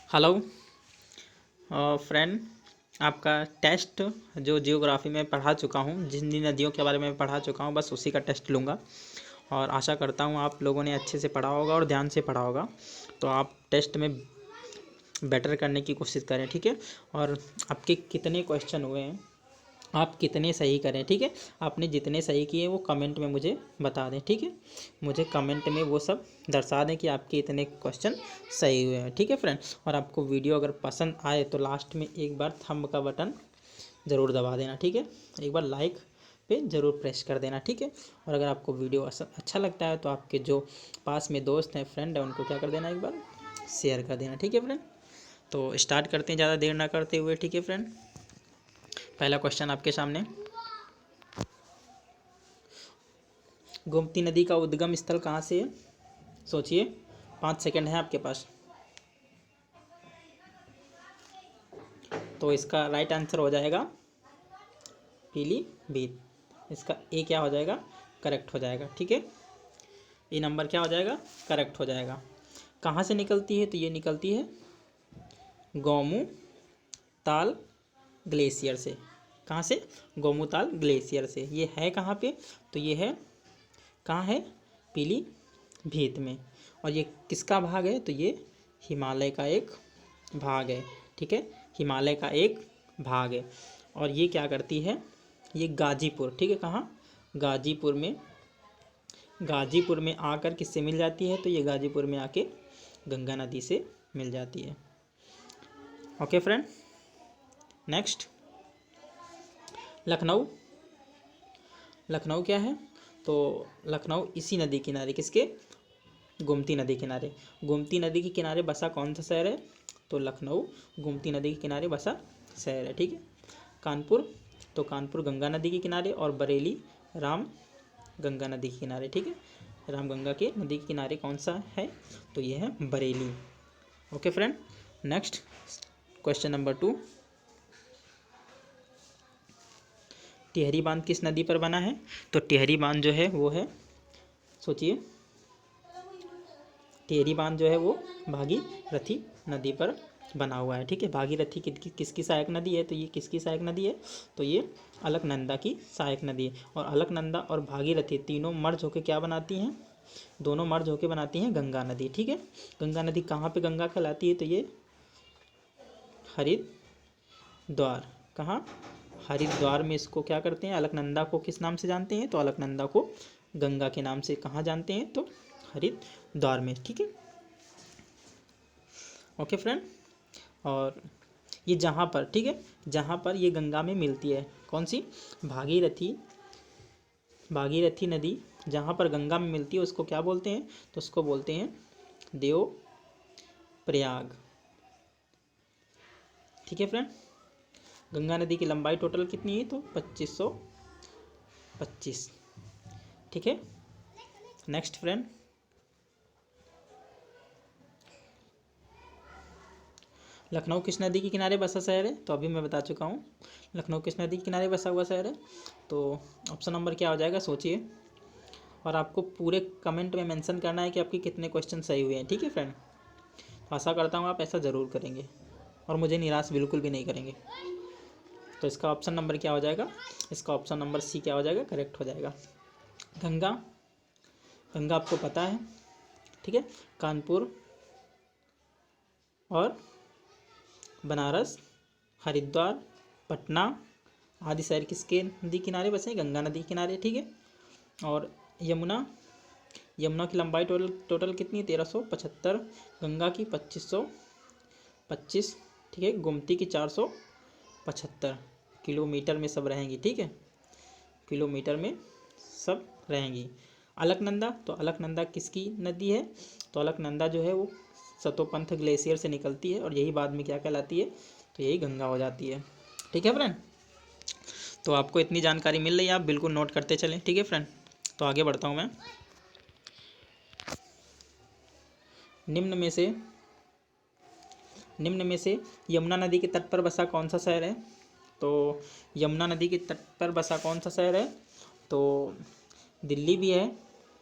Hello friend, आपका test जो geography में पढ़ा चुका हूँ, जिन जिन नदियों के बारे में पढ़ा चुका हूँ, बस उसी का टेस्ट लूँगा। और आशा करता हूँ आप लोगों ने अच्छे से पढ़ा होगा और ध्यान से पढ़ा होगा, तो आप टेस्ट में बेटर करने की कोशिश करें, ठीक है। और आपके कितने क्वेश्चन हुए हैं, आप कितने सही करें, ठीक है। आपने जितने सही किए वो कमेंट में मुझे बता दें, ठीक है। मुझे कमेंट में वो सब दर्शा दें कि आपके इतने क्वेश्चन सही हुए हैं, ठीक है फ्रेंड। और आपको वीडियो अगर पसंद आए तो लास्ट में एक बार थंब का बटन ज़रूर दबा देना, ठीक है। एक बार लाइक पे ज़रूर प्रेस कर देना, ठीक है। और अगर आपको वीडियो अच्छा लगता है तो आपके जो पास में दोस्त हैं, फ्रेंड हैं, उनको क्या कर देना, एक बार शेयर कर देना, ठीक है फ्रेंड। तो स्टार्ट करते हैं ज़्यादा देर ना करते हुए, ठीक है फ्रेंड। पहला क्वेश्चन आपके सामने, गोमती नदी का उद्गम स्थल कहाँ से है? सोचिए, 5 सेकंड है आपके पास। तो इसका राइट आंसर हो जाएगा पीलीभीत। इसका ए क्या हो जाएगा? करेक्ट हो जाएगा, ठीक है। ए नंबर क्या हो जाएगा? करेक्ट हो जाएगा। कहाँ से निकलती है? तो ये निकलती है गोमू ताल ग्लेशियर से। कहाँ से? गोमू ताल ग्लेशियर से। ये है कहाँ पे? तो ये है, कहाँ है? पीलीभीत में। और ये किसका भाग है? तो ये हिमालय का एक भाग है, ठीक है। हिमालय का एक भाग है। और ये क्या करती है? ये गाजीपुर, ठीक है, कहाँ? गाजीपुर में आकर किससे मिल जाती है? तो ये गाजीपुर में आके गंगा नदी से मिल जाती है। Okay friend, next Lucknow. Lucknow क्या है? तो लखनऊ इसी नदी किनारे, किसके? गोमती नदी किनारे। गोमती नदी के किनारे बसा कौन सा शहर है? तो लखनऊ गोमती नदी के किनारे बसा शहर है, ठीक है। कानपुर, तो कानपुर गंगा नदी के किनारे। और बरेली राम गंगा नदी के किनारे, ठीक है। राम गंगा के नदी के किनारे कौन सा है? तो ये है Bareilly. Okay friend, next question number 2, Tehri बांध किस नदी पर बना है? तो टिहरी बांध जो है वो है, सोचिए, टिहरी बांध जो है वो भागीरथी नदी पर बना हुआ है, ठीक है। भागीरथी किसकी सहायक नदी है? तो ये किसकी सहायक नदी है? तो ये अलकनंदा की सहायक नदी है। और अलकनंदा और भागीरथी तीनों मर्ज होकर क्या बनाती हैं? दोनों मर्ज होकर बनाती हैं गंगा नदी, ठीक है। गंगा नदी कहाँ पे गंगा कहलाती है? तो ये हरिद्वार। कहाँ? हरिद्वार में इसको क्या करते हैं? अलकनंदा को किस नाम से जानते हैं? तो अलकनंदा को गंगा के नाम से कहाँ जानते हैं? तो हरिद्वार में, ठीक है। ओके फ्रेंड, और ये जहाँ पर, ठीक है, जहाँ पर ये गंगा में मिलती है, कौन सी? भागीरथी नदी जहाँ पर गंगा में मिलती है उसको क्या बोलते हैं? तो उसको बोलते हैं देव प्रयाग, ठीक है फ्रेंड। गंगा नदी की लंबाई टोटल कितनी है? तो 2525, ठीक है। नेक्स्ट फ्रेंड, लखनऊ किस नदी के किनारे बसा शहर है? तो अभी मैं बता चुका हूँ, लखनऊ किस नदी के किनारे बसा हुआ शहर है। तो ऑप्शन नंबर क्या हो जाएगा? सोचिए। और आपको पूरे कमेंट में मेंशन करना है कि आपके कितने क्वेश्चन सही हुए हैं, ठीक है फ्रेंड। तो आशा करता हूँ आप ऐसा ज़रूर करेंगे और मुझे निराश बिल्कुल भी नहीं करेंगे। तो इसका ऑप्शन नंबर क्या हो जाएगा? इसका ऑप्शन नंबर सी क्या हो जाएगा? करेक्ट हो जाएगा। गंगा, गंगा आपको पता है, ठीक है। कानपुर और बनारस, हरिद्वार, पटना आदि शहर किसके नदी किनारे बसे? गंगा नदी के किनारे, ठीक है। और यमुना, यमुना की लंबाई टोटल कितनी है? 1375, गंगा की 2525, ठीक है। गोमती की 475 किलोमीटर में सब रहेंगी, ठीक है। किलोमीटर में सब रहेंगी। अलकनंदा, तो अलकनंदा किसकी नदी है? तो अलकनंदा जो है वो सतोपंथ ग्लेशियर से निकलती है और यही बाद में क्या कहलाती है? तो यही गंगा हो जाती है, ठीक है फ्रेंड। तो आपको इतनी जानकारी मिल रही है, आप बिल्कुल नोट करते चलें, ठीक है फ्रेंड। तो आगे बढ़ता हूँ मैं। निम्न में से यमुना नदी के तट पर बसा कौन सा शहर है? तो यमुना नदी के तट पर बसा कौन सा शहर है? तो दिल्ली भी है,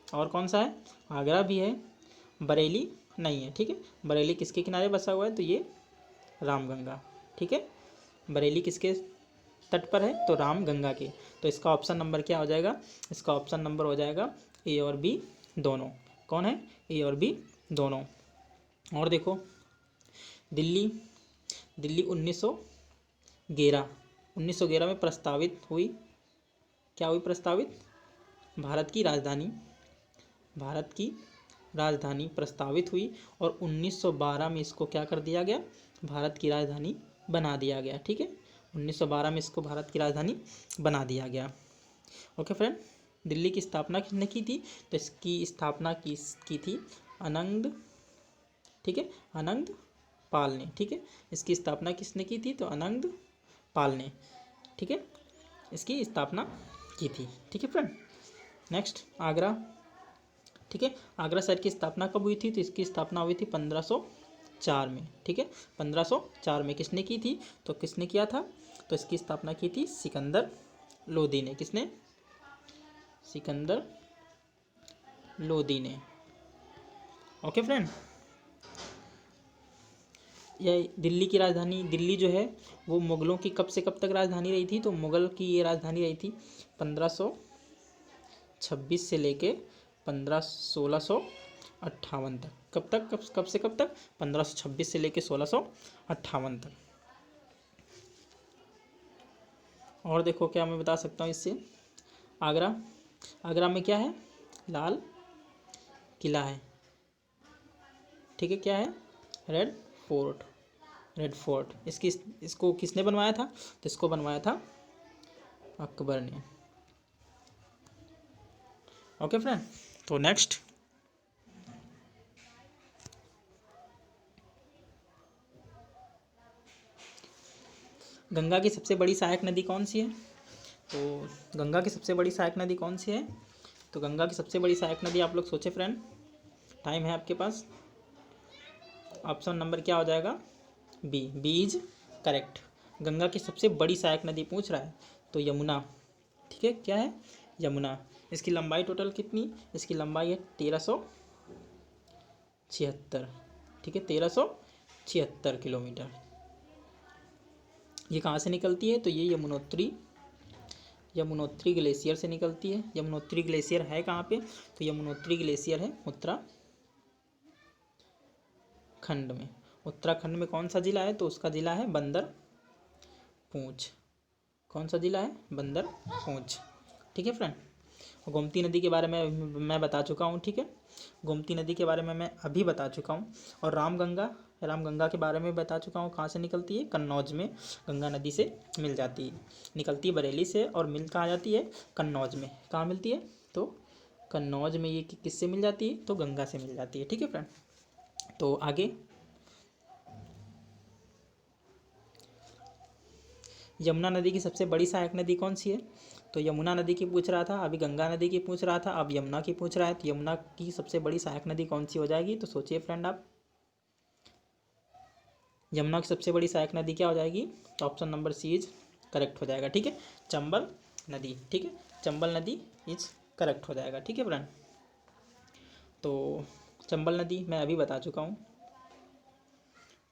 और कौन सा है? आगरा भी है, बरेली नहीं है, ठीक है। बरेली किसके किनारे बसा हुआ है, तो ये रामगंगा, ठीक है। बरेली किसके तट पर है, तो रामगंगा के। तो इसका ऑप्शन नंबर क्या हो जाएगा, इसका ऑप्शन नंबर हो जाएगा ए और बी दोनों। कौन है, ए और बी दोनों। और देखो दिल्ली, दिल्ली 1911 में प्रस्तावित हुई। क्या हुई प्रस्तावित, भारत की राजधानी, भारत की राजधानी प्रस्तावित हुई। और 1912 में इसको क्या कर दिया गया, भारत की राजधानी बना दिया गया, ठीक है। 1912 में इसको भारत की राजधानी बना दिया गया। ओके फ्रेंड, दिल्ली की स्थापना किसने की थी, तो इसकी स्थापना की थी अनंग, ठीक है, अनंग पाल ने, ठीक है। इसकी स्थापना किसने की थी, तो अनंग पाल ने, ठीक है, इसकी स्थापना की थी, ठीक है फ्रेंड। नेक्स्ट आगरा, ठीक है। आगरा शहर की स्थापना कब हुई थी, तो इसकी स्थापना हुई थी 1504 में, ठीक है। 1504 में किसने की थी, तो किसने किया था, तो इसकी स्थापना की थी सिकंदर लोदी ने। किसने, सिकंदर लोदी ने। ओके फ्रेंड, यह दिल्ली की राजधानी, दिल्ली जो है वो मुगलों की कब से कब तक राजधानी रही थी, तो मुगल की ये राजधानी रही थी 1526 से लेके 1658 तक। कब तक, कब से कब तक, 1526 से लेके 1658 तक। और देखो क्या मैं बता सकता हूँ इससे, आगरा, आगरा में क्या है, लाल किला है, ठीक है। क्या है, रेड फोर्ट, रेड फोर्ट। इसको किसने बनवाया था, तो इसको बनवाया था अकबर ने। ओके फ्रेंड, तो नेक्स्ट गंगा की सबसे बड़ी सहायक नदी कौन सी है, तो गंगा की सबसे बड़ी सहायक नदी कौन सी है, तो गंगा की सबसे बड़ी सहायक नदी आप लोग सोचे फ्रेंड, टाइम है आपके पास। ऑप्शन नंबर क्या हो जाएगा, बी इज करेक्ट। गंगा की सबसे बड़ी सहायक नदी पूछ रहा है, तो यमुना, ठीक है। क्या है, यमुना। इसकी लंबाई टोटल कितनी, इसकी लंबाई है 1376, ठीक है, 1376 किलोमीटर। ये कहाँ से निकलती है, तो ये यमुनोत्री ग्लेशियर से निकलती है। यमुनोत्री ग्लेशियर है कहाँ पे, तो यमुनोत्री ग्लेशियर है उत्तराखंड में। उत्तराखंड में कौन सा जिला है, तो उसका जिला है बंदरपूंछ। कौन सा जिला है, बंदरपूंछ, ठीक है फ्रेंड। गोमती नदी के बारे में मैं बता चुका हूँ, ठीक है। गोमती नदी के बारे में मैं अभी बता चुका हूँ। और रामगंगा के बारे में बता चुका हूँ। कहाँ से निकलती है, कन्नौज में गंगा नदी से मिल जाती है। निकलती है बरेली से और मिल कहाँ जाती है, कन्नौज में। कहाँ मिलती है, तो कन्नौज में। ये किससे मिल जाती है, तो गंगा से मिल जाती है, ठीक है फ्रेंड। तो आगे यमुना नदी की सबसे बड़ी सहायक नदी कौन सी है, तो यमुना नदी की पूछ रहा था, अभी गंगा नदी की पूछ रहा था, अब यमुना की पूछ रहा है। तो यमुना की सबसे बड़ी सहायक नदी कौन सी हो जाएगी, तो सोचिए फ्रेंड आप, यमुना की सबसे बड़ी सहायक नदी क्या हो जाएगी, तो option number C is correct हो जाएगा, ठीक है। चंबल नदी, ठीक है, चंबल नदी इज करेक्ट हो जाएगा, ठीक है फ्रेंड। तो चंबल नदी मैं अभी बता चुका हूँ,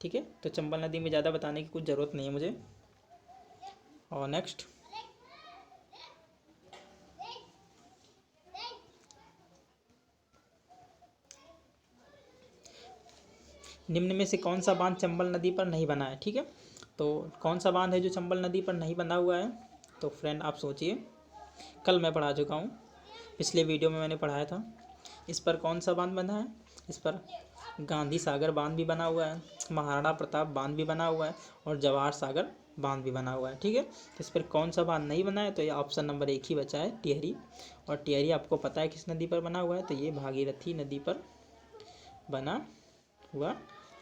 ठीक है। तो चंबल नदी में ज़्यादा बताने की कुछ ज़रूरत नहीं है मुझे। और नेक्स्ट निम्न में से कौन सा बांध चंबल नदी पर नहीं बना है, ठीक है। तो कौन सा बांध है जो चंबल नदी पर नहीं बना हुआ है, तो फ्रेंड आप सोचिए, कल मैं पढ़ा चुका हूँ, पिछले वीडियो में मैंने पढ़ाया था। इस पर कौन सा बांध बना है, इस पर गांधी सागर बांध भी बना हुआ है, महाराणा प्रताप बांध भी बना हुआ है, और जवाहर सागर बांध भी बना हुआ है, ठीक है। तो इस पर कौन सा बांध नहीं बना है, तो ये ऑप्शन नंबर एक ही बचा है, टिहरी। और टिहरी आपको पता है किस नदी पर बना हुआ है, तो ये भागीरथी नदी पर बना हुआ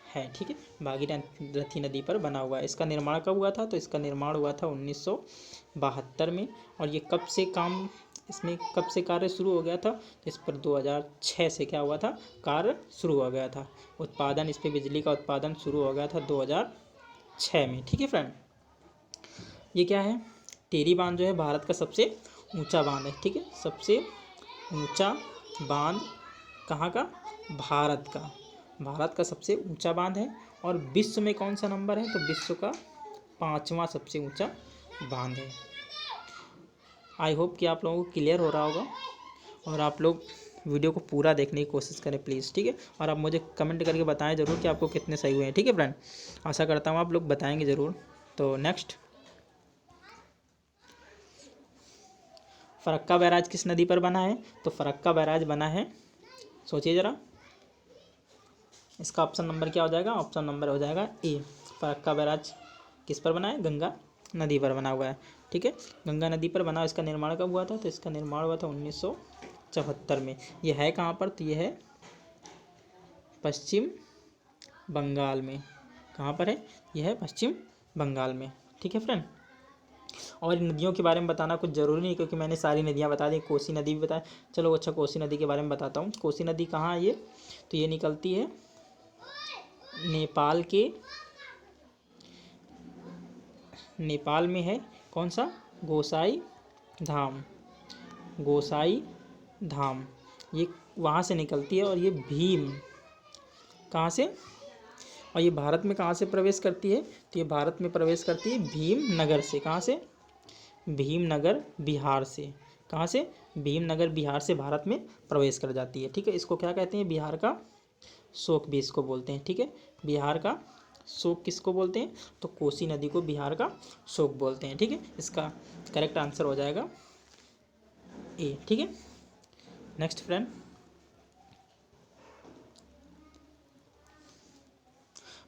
है, ठीक है। भागीरथी नदी पर बना हुआ है। इसका निर्माण कब हुआ था, तो इसका निर्माण हुआ था 1972 में। और ये कब से काम, इसमें कब से कार्य शुरू हो गया था, तो इस पर 2006 से क्या हुआ था, कार्य शुरू हो गया था। उत्पादन, इस पर बिजली का उत्पादन शुरू हो गया था 2006 में, ठीक है फ्रेंड। ये क्या है, टिहरी बांध जो है भारत का सबसे ऊंचा बांध है, ठीक है। सबसे ऊंचा बांध कहाँ का, भारत का। भारत का सबसे ऊंचा बांध है। और विश्व में कौन सा नंबर है, तो विश्व का 5वां सबसे ऊंचा बांध है। आई होप कि आप लोगों को क्लियर हो रहा होगा, और आप लोग वीडियो को पूरा देखने की कोशिश करें प्लीज़, ठीक है। और आप मुझे कमेंट करके बताएं ज़रूर कि आपको कितने सही हुए हैं, ठीक है फ्रेंड। आशा करता हूँ आप लोग बताएंगे ज़रूर। तो नेक्स्ट, फरक्का बैराज किस नदी पर बना है, तो फरक्का बैराज बना है, सोचिए ज़रा, इसका ऑप्शन नंबर क्या हो जाएगा, ऑप्शन नंबर हो जाएगा ए। फरक्का बैराज किस पर बना है, गंगा नदी पर बना हुआ है, ठीक है। गंगा नदी पर बना, इसका निर्माण कब हुआ था, तो इसका निर्माण हुआ था 1974 में। यह है कहाँ पर, तो यह है पश्चिम बंगाल में। कहाँ पर है, यह है पश्चिम बंगाल में, ठीक है फ्रेंड। और इन नदियों के बारे में बताना कुछ ज़रूरी नहीं, क्योंकि मैंने सारी नदियाँ बता दी, कोसी नदी भी बताया। चलो अच्छा, कोसी नदी के बारे में बताता हूँ। कोसी नदी कहाँ है ये, तो ये निकलती है नेपाल में है। कौन सा, गोसाई धाम, गोसाई धाम, ये वहाँ से निकलती है। और ये भीम, कहाँ से, और ये भारत में कहाँ से प्रवेश करती है, तो ये भारत में प्रवेश करती है भीमनगर से। कहाँ से, भीमनगर बिहार से। कहाँ से, भीमनगर बिहार से भारत में प्रवेश कर जाती है, ठीक है। इसको क्या कहते हैं, बिहार का शोक भी इसको बोलते हैं, ठीक है। बिहार का शोक किसको बोलते हैं, तो कोसी नदी को बिहार का शोक बोलते हैं, ठीक है। इसका करेक्ट आंसर हो जाएगा ए, ठीक है। नेक्स्ट फ्रेंड,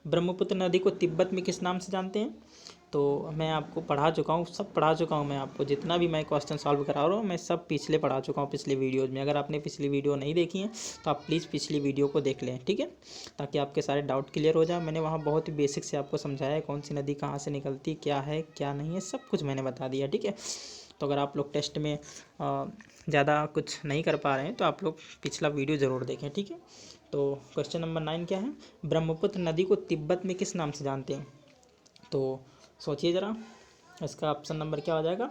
ब्रह्मपुत्र नदी को तिब्बत में किस नाम से जानते हैं, तो मैं आपको पढ़ा चुका हूँ, सब पढ़ा चुका हूँ मैं आपको, जितना भी मैं क्वेश्चन सॉल्व करा रहा हूँ मैं सब पिछले पढ़ा चुका हूँ, पिछले वीडियोज़ में। अगर आपने पिछली वीडियो नहीं देखी है तो आप प्लीज़ पिछली वीडियो को देख लें, ठीक है, ताकि आपके सारे डाउट क्लियर हो जाए। मैंने वहाँ बहुत ही बेसिक से आपको समझाया है, कौन सी नदी कहाँ से निकलती, क्या है क्या नहीं है, सब कुछ मैंने बता दिया, ठीक है। तो अगर आप लोग टेस्ट में ज़्यादा कुछ नहीं कर पा रहे हैं तो आप लोग पिछला वीडियो ज़रूर देखें, ठीक है। तो क्वेश्चन नंबर 9 क्या है, ब्रह्मपुत्र नदी को तिब्बत में किस नाम से जानते हैं, तो सोचिए ज़रा, इसका ऑप्शन नंबर क्या हो जाएगा,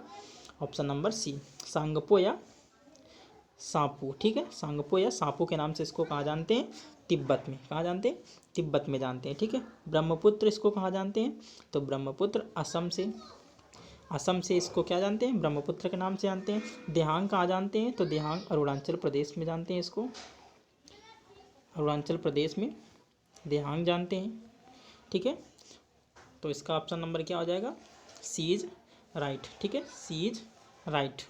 ऑप्शन नंबर सी, सांगपो या सांपू, ठीक है। सांगपो या सांपू के नाम से इसको कहाँ जानते हैं, तिब्बत में। कहाँ जानते हैं, तिब्बत में जानते हैं, ठीक है। ब्रह्मपुत्र इसको कहाँ जानते हैं, तो ब्रह्मपुत्र असम से, असम से इसको क्या जानते हैं, ब्रह्मपुत्र के नाम से जानते हैं। देहांग कहाँ जानते हैं, तो देहांग अरुणाचल प्रदेश में जानते हैं इसको, अरुणाचल प्रदेश में देहांग जानते हैं, ठीक है। तो इसका ऑप्शन नंबर क्या हो जाएगा, सी इज राइट, ठीक है, C is right.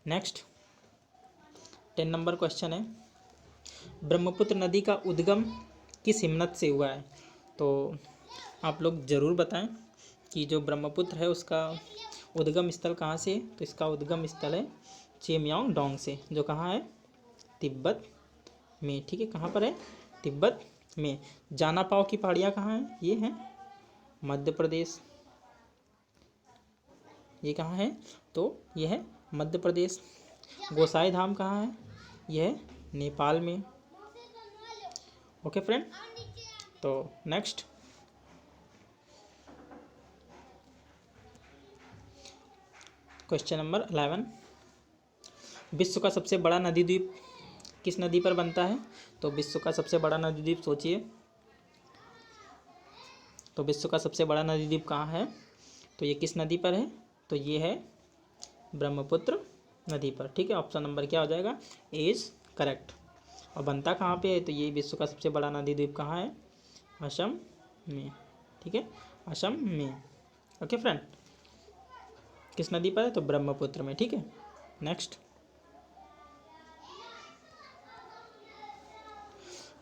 Next 10 number question है, ब्रह्मपुत्र नदी का उद्गम किस हिमनद से हुआ है, तो आप लोग ज़रूर बताएं कि जो ब्रह्मपुत्र है उसका उद्गम स्थल कहाँ से है, तो इसका उद्गम स्थल है चेमयांग डोंग से, जो कहाँ है, तिब्बत में, ठीक है। कहाँ पर है, तिब्बत में। जाना पाव की पहाड़ियाँ कहाँ हैं, ये हैं मध्य प्रदेश, ये कहाँ है, तो ये है मध्य प्रदेश। गोसाई धाम कहाँ है, यह है नेपाल में, ओके फ्रेंड। तो नेक्स्ट, क्वेश्चन नंबर 11, विश्व का सबसे बड़ा नदी द्वीप किस नदी पर बनता है, तो विश्व का सबसे बड़ा नदी द्वीप सोचिए, तो विश्व का सबसे बड़ा नदी द्वीप कहाँ है, तो ये किस नदी पर है, तो ये है ब्रह्मपुत्र नदी पर, ठीक है। ऑप्शन नंबर क्या हो जाएगा, ए इज करेक्ट। और बनता कहाँ पे है, तो ये विश्व का सबसे बड़ा नदी द्वीप कहाँ है, असम में, ठीक है, असम में, ओके फ्रेंड। किस नदी पर है, तो ब्रह्मपुत्र में, ठीक है। नेक्स्ट,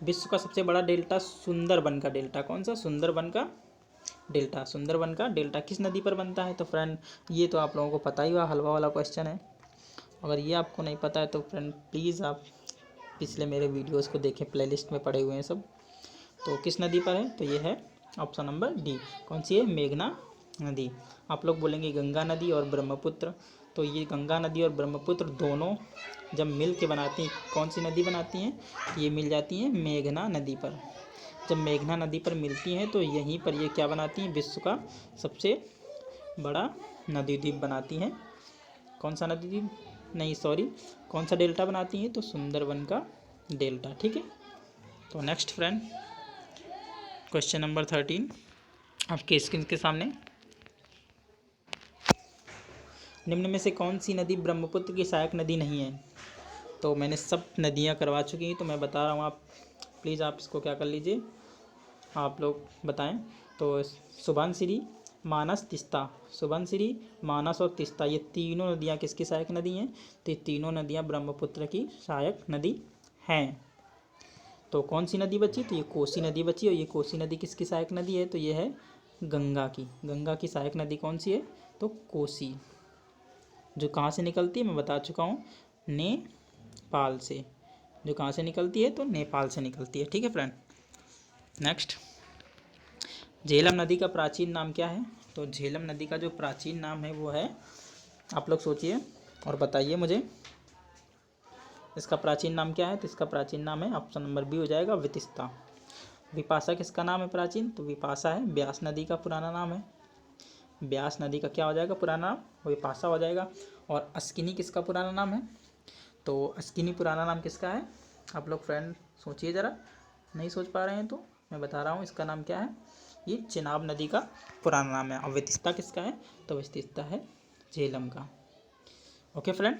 विश्व का सबसे बड़ा डेल्टा सुंदरबन का डेल्टा, कौन सा, सुंदरबन का डेल्टा, सुंदरबन का डेल्टा किस नदी पर बनता है, तो फ्रेंड ये तो आप लोगों को पता ही हुआ, हलवा वाला क्वेश्चन है। अगर ये आपको नहीं पता है तो फ्रेंड प्लीज़ आप पिछले मेरे वीडियोस को देखें, प्लेलिस्ट में पड़े हुए हैं सब। तो किस नदी पर है, तो ये है ऑप्शन नंबर डी, कौन सी है, मेघना नदी। आप लोग बोलेंगे गंगा नदी और ब्रह्मपुत्र, तो ये गंगा नदी और ब्रह्मपुत्र दोनों जब मिल के बनाती हैं, कौन सी नदी बनाती हैं, ये मिल जाती हैं मेघना नदी पर। जब मेघना नदी पर मिलती हैं तो यहीं पर ये क्या बनाती हैं, विश्व का सबसे बड़ा नदी द्वीप बनाती हैं। कौन सा नदी द्वीप, नहीं सॉरी, कौन सा डेल्टा बनाती हैं, तो सुंदरबन का डेल्टा, ठीक है। तो नेक्स्ट फ्रेंड, क्वेश्चन नंबर 13 आपके स्क्रीन के सामने। निम्न में से कौन सी नदी ब्रह्मपुत्र की सहायक नदी नहीं है? तो मैंने सब नदियाँ करवा चुकी हैं, तो मैं बता रहा हूँ, आप प्लीज़ आप इसको क्या कर लीजिए, आप लोग बताएं। तो सुबनसिरी, मानस, तीस्ता, सुबनसिरी, मानस और तीस्ता, ये तीनों नदियाँ किसकी सहायक नदी हैं? तो ये तीनों नदियाँ ब्रह्मपुत्र की सहायक नदी हैं। तो कौन सी नदी बची? तो ये कोसी नदी बची, और ये कोसी नदी किसकी सहायक नदी है? तो ये है गंगा की। गंगा की सहायक नदी कौन सी है? तो कोसी। जो कहाँ से निकलती है मैं बता चुका हूँ, नेपाल से। जो कहाँ से निकलती है? तो नेपाल से निकलती है। ठीक है फ्रेंड। नेक्स्ट, झेलम नदी का प्राचीन नाम क्या है? तो झेलम नदी का जो प्राचीन नाम है वो है, आप लोग सोचिए और बताइए मुझे, इसका प्राचीन नाम क्या है? तो इसका प्राचीन नाम है, ऑप्शन नंबर बी हो जाएगा, वितिस्ता। विपाशा किसका नाम है प्राचीन? तो विपाशा है ब्यास नदी का पुराना नाम है। ब्यास नदी का क्या हो जाएगा पुराना नाम? विपाशा हो जाएगा। और अस्किनी किसका पुराना नाम है? तो अस्किनी पुराना नाम किसका है? आप लोग फ्रेंड सोचिए ज़रा, नहीं सोच पा रहे हैं तो मैं बता रहा हूँ, इसका नाम क्या है? ये चिनाब नदी का पुराना नाम है। और वितिस्ता किसका है? तो वितिस्ता है झेलम का। ओके फ्रेंड,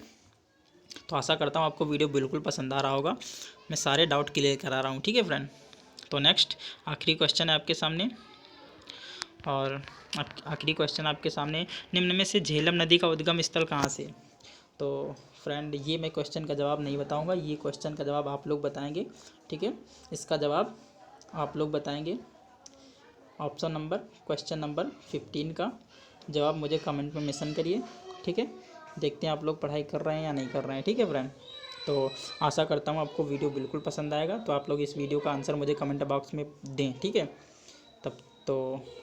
तो आशा करता हूँ आपको वीडियो बिल्कुल पसंद आ रहा होगा। मैं सारे डाउट क्लियर करा रहा हूँ। ठीक है फ्रेंड। तो नेक्स्ट आखिरी क्वेश्चन है आपके सामने, और आखिरी क्वेश्चन आपके सामने, निम्न में से झेलम नदी का उद्गम स्थल कहाँ से? तो फ्रेंड ये मैं क्वेश्चन का जवाब नहीं बताऊंगा, ये क्वेश्चन का जवाब आप लोग बताएंगे। ठीक है, इसका जवाब आप लोग बताएंगे। ऑप्शन नंबर, क्वेश्चन नंबर 15 का जवाब मुझे कमेंट में मेंशन करिए। ठीक है, देखते हैं आप लोग पढ़ाई कर रहे हैं या नहीं कर रहे हैं। ठीक है फ्रेंड, तो आशा करता हूँ आपको वीडियो बिल्कुल पसंद आएगा। तो आप लोग इस वीडियो का आंसर मुझे कमेंट बॉक्स में दें। ठीक है, तब तो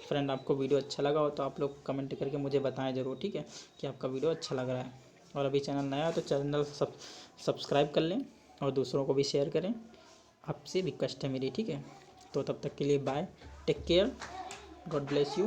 फ्रेंड आपको वीडियो अच्छा लगा हो तो आप लोग कमेंट करके मुझे बताएं ज़रूर। ठीक है, कि आपका वीडियो अच्छा लग रहा है। और अभी चैनल नया है तो चैनल सब्सक्राइब कर लें और दूसरों को भी शेयर करें, आपसे रिक्वेस्ट है मेरी। ठीक है, तो तब तक के लिए bye, take care, God bless you.